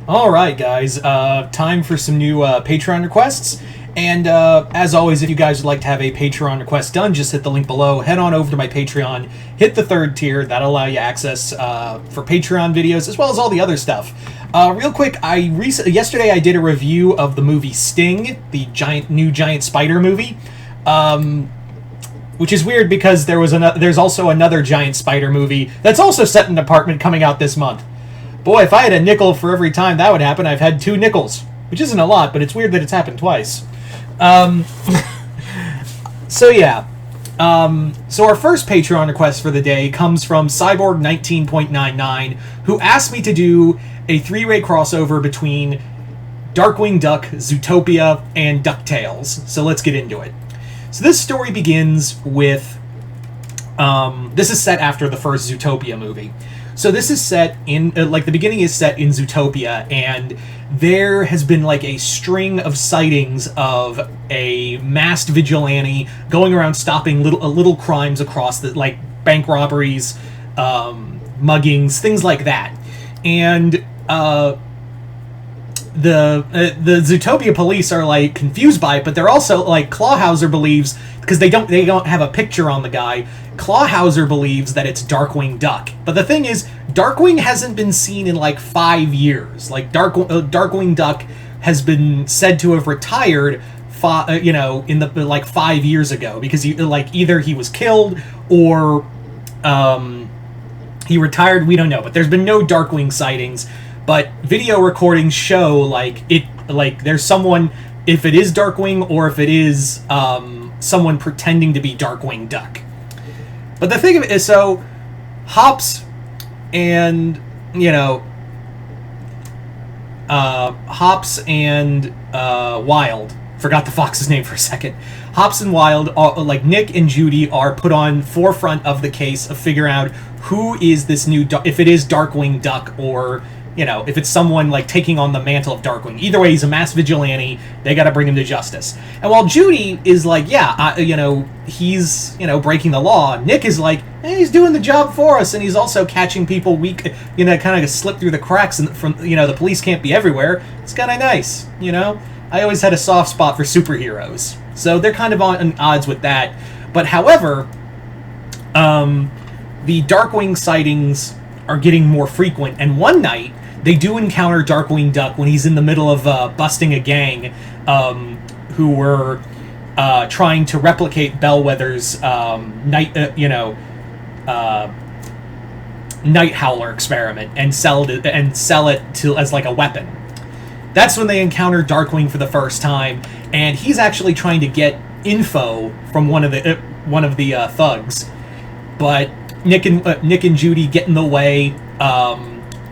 Alright, guys, time for some new Patreon requests. And as always, if you guys would like to have a Patreon request done, just hit the link below, head on over to my Patreon, hit the third tier, that'll allow you access for Patreon videos, as well as all the other stuff. Real quick, yesterday I did a review of the movie Sting, the new giant spider movie. Which is weird because there's also another giant spider movie that's also set in an apartment coming out this month. Boy, if I had a nickel for every time that would happen, I've had 2 nickels. Which isn't a lot, but it's weird that it's happened twice. So yeah. So our first Patreon request for the day comes from Cyborg19.99, who asked me to do a 3-way crossover between Darkwing Duck, Zootopia, and Ducktales. So let's get into it. So this story begins with... this is set after the first Zootopia movie. So this is set in, the beginning is set in Zootopia, and there has been, a string of sightings of a masked vigilante going around stopping little crimes across the, bank robberies, muggings, things like that. And, the Zootopia police are, confused by it, but they're also, Clawhauser believes, because they don't have a picture on the guy, Clawhauser believes that it's Darkwing Duck. But the thing is, Darkwing hasn't been seen in, 5 years. Darkwing Duck has been said to have retired, in the, 5 years ago, because either he was killed, or, he retired, we don't know. But there's been no Darkwing sightings. But video recordings show, there's someone, if it is Darkwing, or if it is, someone pretending to be Darkwing Duck. But the thing of it is, so, Hops and, Wild, forgot the fox's name for a second, Hops and Wild, Nick and Judy are put on forefront of the case of figuring out who is this new, if it is Darkwing Duck, or... if it's someone, taking on the mantle of Darkwing. Either way, he's a mass vigilante. They gotta bring him to justice. And while Judy is he's, breaking the law, Nick is he's doing the job for us, and he's also catching people weak, kind of slip through the cracks, and the police can't be everywhere. It's kind of nice, I always had a soft spot for superheroes. So they're kind of on odds with that. But however, the Darkwing sightings are getting more frequent, and one night, they do encounter Darkwing Duck when he's in the middle of busting a gang who were trying to replicate Bellwether's night Howler experiment and sell it as a weapon. That's when they encounter Darkwing for the first time, and he's actually trying to get info from one of the thugs, but Nick and Judy get in the way.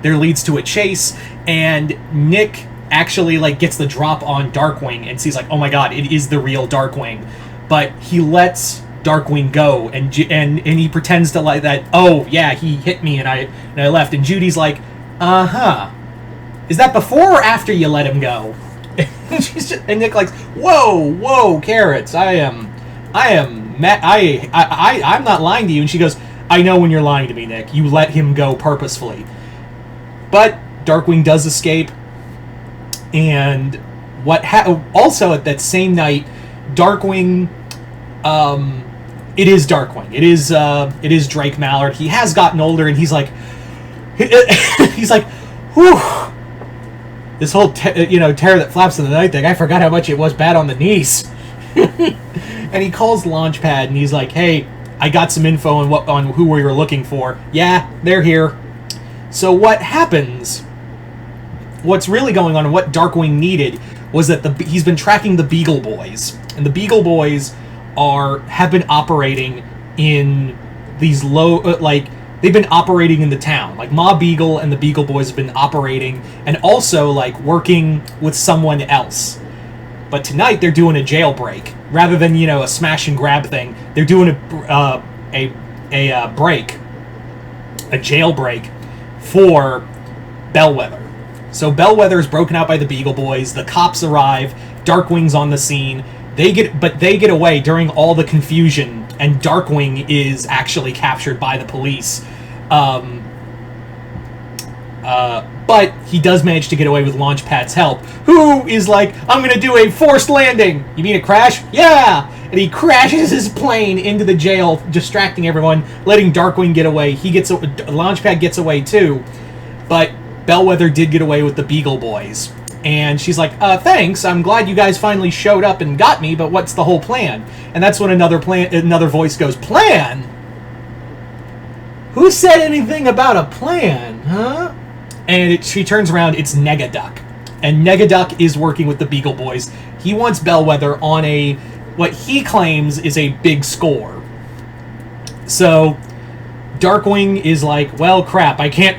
There leads to a chase, and Nick actually gets the drop on Darkwing and sees oh my god, it is the real Darkwing. But he lets Darkwing go, and he pretends to that. Oh yeah, he hit me and I left. And Judy's is that before or after you let him go? And Nick whoa, carrots. I'm not lying to you. And she goes, I know when you're lying to me, Nick. You let him go purposefully. But Darkwing does escape, and also at that same night, Darkwing, it is Darkwing. It is Drake Mallard. He has gotten older, and he's whew. This whole terror that flaps in the night thing. I forgot how much it was bad on the knees. And he calls Launchpad, and he's hey, I got some info on who we were looking for. Yeah, they're here. So what happens, what's really going on, and what Darkwing needed, was that he's been tracking the Beagle Boys. And the Beagle Boys have been operating in these they've been operating in the town. Ma Beagle and the Beagle Boys have been operating, and also, working with someone else. But tonight, they're doing a jailbreak. Rather than, a smash and grab thing, they're doing a jailbreak for Bellwether. So Bellwether is broken out by the Beagle Boys. The cops arrive. Darkwing's on the scene. They get away during all the confusion, and Darkwing is actually captured by the police. But he does manage to get away with Launchpad's help, who is like, I'm gonna do a forced landing. You mean a crash? Yeah! And he crashes his plane into the jail, distracting everyone, letting Darkwing get away. Launchpad gets away too, but Bellwether did get away with the Beagle Boys. And she's like, thanks, I'm glad you guys finally showed up and got me, but what's the whole plan? And that's when another voice goes, plan? Who said anything about a plan, huh? And she turns around, it's Negaduck. And Negaduck is working with the Beagle Boys. He wants Bellwether on what he claims is a big score. So Darkwing is like, well, crap, I can't,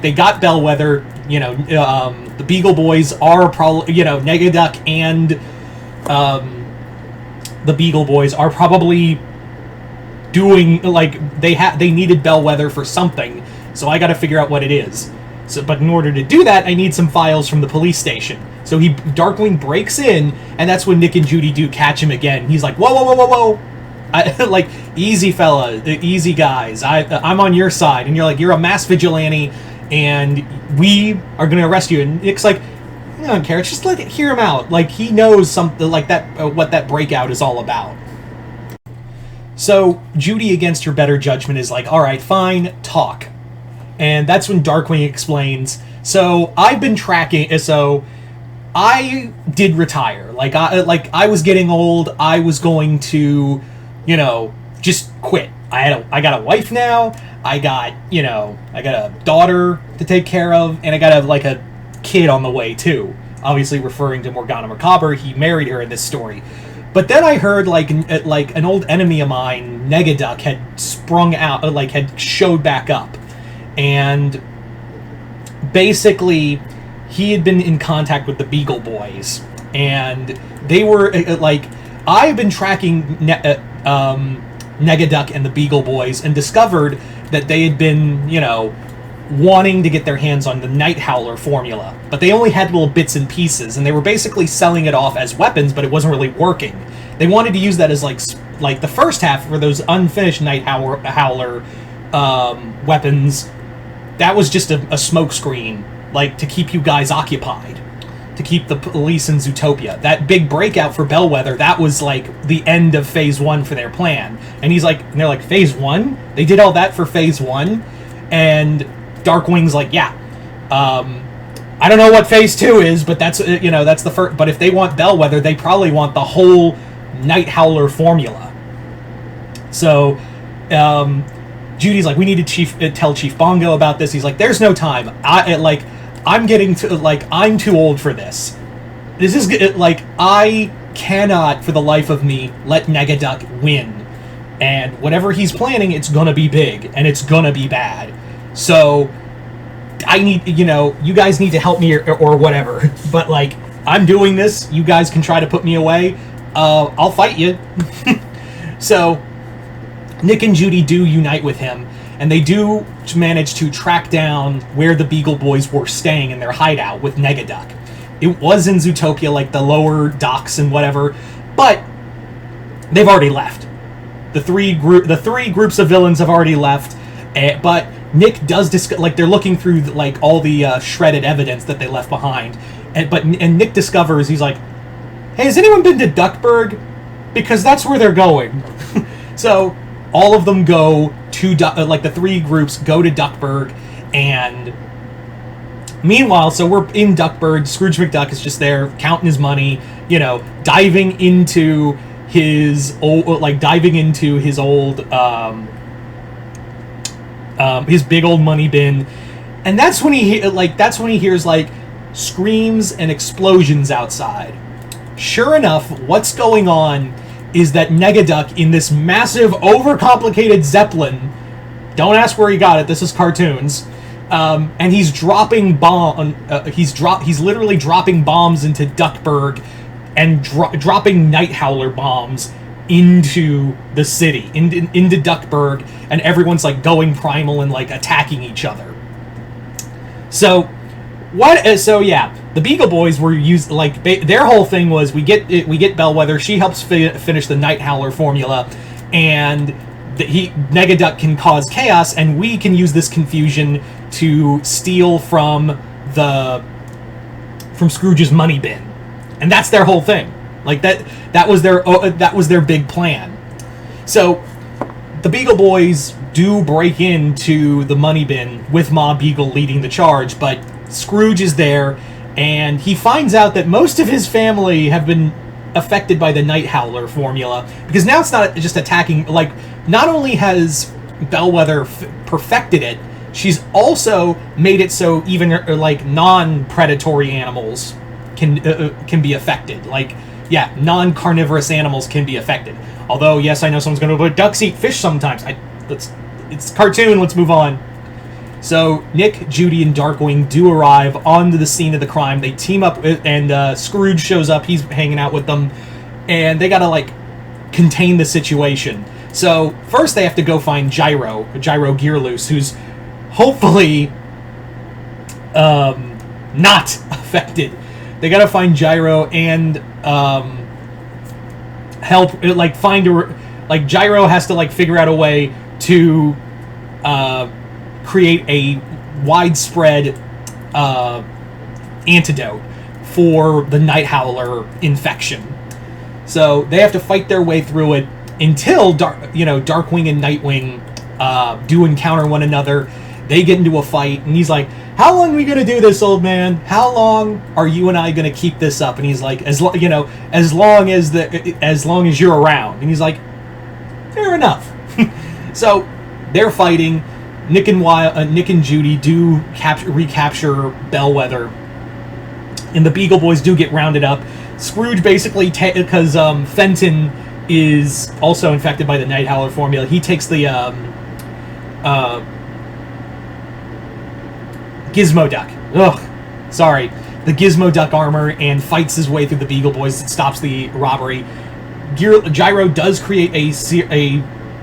they got Bellwether, the Beagle Boys are probably, Negaduck and the Beagle Boys are probably doing, they needed Bellwether for something, so I gotta figure out what it is. But in order to do that, I need some files from the police station. So Darkwing breaks in, and that's when Nick and Judy do catch him again. He's like, whoa, whoa, whoa, whoa, whoa. Easy fella, easy guys, I'm on your side. And you're like, you're a mass vigilante, and we are going to arrest you. And Nick's like, I don't care, just hear him out. He knows something like that, what that breakout is all about. So Judy, against her better judgment, is like, all right, fine, talk. And that's when Darkwing explains, so I've been tracking, so I did retire. I was getting old, I was going to, just quit. I got a wife now, I got a daughter to take care of, and I got a kid on the way too. Obviously referring to Morgana Macabre, he married her in this story. But then I heard an old enemy of mine, Negaduck, had sprung out, had showed back up. And basically, he had been in contact with the Beagle Boys, and they were I've been tracking Negaduck and the Beagle Boys, and discovered that they had been, wanting to get their hands on the Night Howler formula, but they only had little bits and pieces, and they were basically selling it off as weapons, but it wasn't really working. They wanted to use that as the first half for those unfinished Night Howler weapons. That was just a smokescreen, to keep you guys occupied, to keep the police in Zootopia. That big breakout for Bellwether, that was the end of Phase 1 for their plan. And they're like, Phase 1? They did all that for Phase 1? And Darkwing's like, yeah. I don't know what Phase 2 is, but that's the first. But if they want Bellwether, they probably want the whole Night Howler formula. So, Judy's like, we need to tell Chief Bongo about this. He's like, there's no time. I'm too old for this. This is I cannot for the life of me let Negaduck win. And whatever he's planning, it's gonna be big, and it's gonna be bad. So I need, you guys need to help me or whatever. But I'm doing this. You guys can try to put me away. I'll fight you. So Nick and Judy do unite with him, and they do manage to track down where the Beagle Boys were staying in their hideout with Negaduck. It was in Zootopia, the lower docks and whatever, but they've already left. The three groups of villains have already left, but Nick does they're looking through all the shredded evidence that they left behind, and Nick discovers, he's like, hey, has anyone been to Duckburg? Because that's where they're going. So all of them go to the three groups go to Duckburg, and meanwhile, so we're in Duckburg. Scrooge McDuck is just there counting his money, diving into his old his big old money bin, and that's when he hears screams and explosions outside. Sure enough, what's going on is that Negaduck, in this massive, overcomplicated Zeppelin, don't ask where he got it, this is cartoons, and he's dropping he's literally dropping bombs into Duckburg, and dropping Night Howler bombs into the city, into Duckburg, and everyone's going primal and attacking each other. So the Beagle Boys were used, their whole thing was, we get Bellwether, she helps finish the Night Howler formula, and Negaduck can cause chaos, and we can use this confusion to steal from Scrooge's money bin, and that's their whole thing. Like that was their big plan. So the Beagle Boys do break into the money bin with Ma Beagle leading the charge, but Scrooge is there, and he finds out that most of his family have been affected by the Night Howler formula, because now it's not just attacking. Like, not only has Bellwether perfected it, she's also made it so even like non-predatory animals can be affected. Like, yeah, non-carnivorous animals can be affected. Although, yes, I know someone's going to go, but ducks eat fish sometimes. It's cartoon, let's move on. So, Nick, Judy, and Darkwing do arrive onto the scene of the crime. They team up, and Scrooge shows up. He's hanging out with them, and they gotta, like, contain the situation. So, first they have to go find Gyro Gearloose, who's hopefully not affected. They gotta find Gyro and help, like, Gyro has to, like, figure out a way to create a widespread antidote for the Night Howler infection. So they have to fight their way through it until Darkwing and Nightwing do encounter one another. They get into a fight, and he's like, "How long are we gonna do this, old man? How long are you and I gonna keep this up?" And he's like, "As long as you're around." And he's like, "Fair enough." So they're fighting. Nick and Judy do recapture Bellwether, and the Beagle Boys do get rounded up. Scrooge basically, because Fenton is also infected by the Night Howler formula, he takes the Gizmo Duck. The Gizmo Duck armor, and fights his way through the Beagle Boys. It stops the robbery. Gyro does create a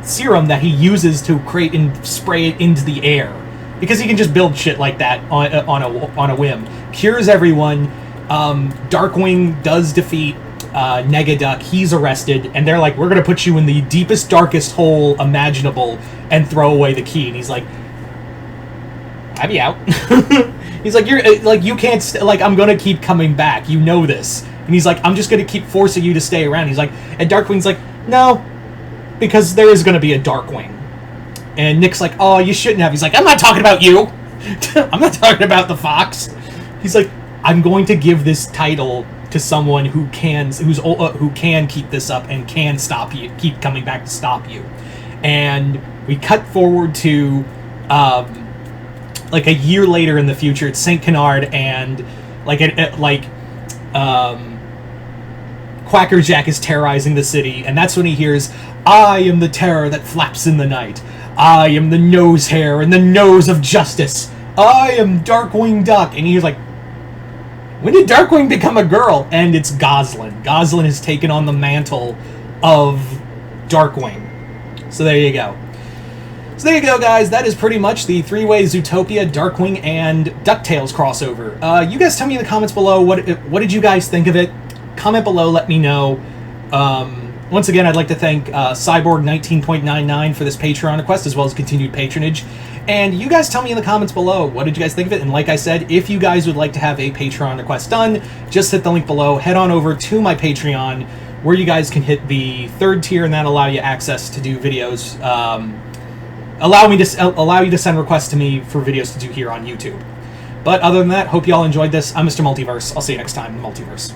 serum that he uses to create and spray it into the air, because he can just build shit like that on a whim. Cures everyone. Darkwing does defeat Negaduck. He's arrested, and they're like, "We're gonna put you in the deepest, darkest hole imaginable and throw away the key." And he's like, "I'd be out." He's like, you can't I'm gonna keep coming back. You know this." And he's like, "I'm just gonna keep forcing you to stay around." He's like, and Darkwing's like, "No, because there is going to be a Darkwing." And Nick's like, "Oh, you shouldn't have." He's like, "I'm not talking about you. I'm not talking about the fox." He's like, "I'm going to give this title to someone who can keep this up and can stop you, keep coming back to stop you." And we cut forward to like a year later in the future. It's Saint Canard, and Quackerjack is terrorizing the city, and that's when he hears, "I am the terror that flaps in the night. I am the nose hair and the nose of justice. I am Darkwing Duck." And he's like, "When did Darkwing become a girl?" And it's Goslin. Goslin has taken on the mantle of Darkwing. So there you go. So there you go, guys. That is pretty much the three-way Zootopia, Darkwing, and Ducktales crossover. You guys tell me in the comments below, what did you guys think of it? Comment below, let me know. Once again, I'd like to thank Cyborg19.99 for this Patreon request, as well as continued patronage. And you guys tell me in the comments below, what did you guys think of it? And like I said, if you guys would like to have a Patreon request done, just hit the link below. Head on over to my Patreon, where you guys can hit the 3rd tier, and that'll allow you access to do videos. Allow you to send requests to me for videos to do here on YouTube. But other than that, hope you all enjoyed this. I'm Mr. Multiverse. I'll see you next time in the Multiverse.